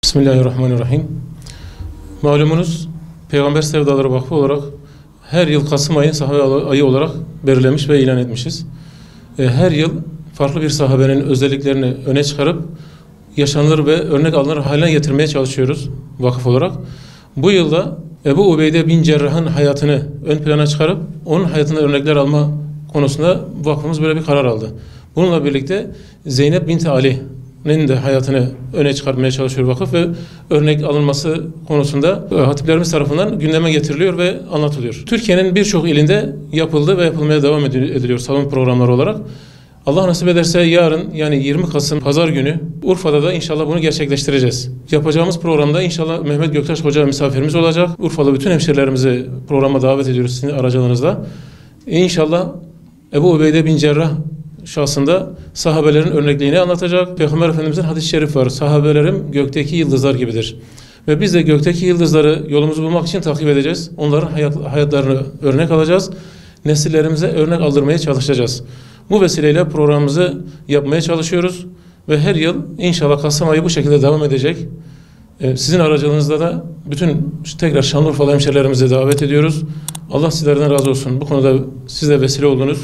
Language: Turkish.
Bismillahirrahmanirrahim. Malumunuz Peygamber Sevdaları Vakfı olarak her yıl Kasım ayını sahabe ayı olarak belirlemiş ve ilan etmişiz. Her yıl farklı bir sahabenin özelliklerini öne çıkarıp yaşanılır ve örnek alınır haline getirmeye çalışıyoruz vakıf olarak. Bu yılda Ebu Ubeyde bin Cerrah'ın hayatını ön plana çıkarıp onun hayatında örnekler alma konusunda vakfımız böyle bir karar aldı. Bununla birlikte Zeynep binti Ali'nin de hayatını öne çıkarmaya çalışıyor vakıf ve örnek alınması konusunda hatiplerimiz tarafından gündeme getiriliyor ve anlatılıyor. Türkiye'nin birçok ilinde yapıldı ve yapılmaya devam ediliyor salon programları olarak. Allah nasip ederse yarın yani 20 Kasım Pazar günü Urfa'da da inşallah bunu gerçekleştireceğiz. Yapacağımız programda inşallah Mehmet Göktaş Hoca misafirimiz olacak. Urfalı bütün hemşerilerimizi programa davet ediyoruz sizin aracılığınızla. İnşallah Ebu Ubeyde bin Cerrah şahsında sahabelerin örnekliğini anlatacak. Peygamber Efendimiz'in hadis-i şerif var. Sahabelerim gökteki yıldızlar gibidir. Ve biz de gökteki yıldızları yolumuzu bulmak için takip edeceğiz. Onların hayatlarını örnek alacağız. Nesillerimize örnek aldırmaya çalışacağız. Bu vesileyle programımızı yapmaya çalışıyoruz. Ve her yıl inşallah Kasım ayı bu şekilde devam edecek. Sizin aracılığınızda da bütün tekrar Şanlıurfalı hemşerilerimizi davet ediyoruz. Allah sizlerden razı olsun. Bu konuda siz de vesile oldunuz.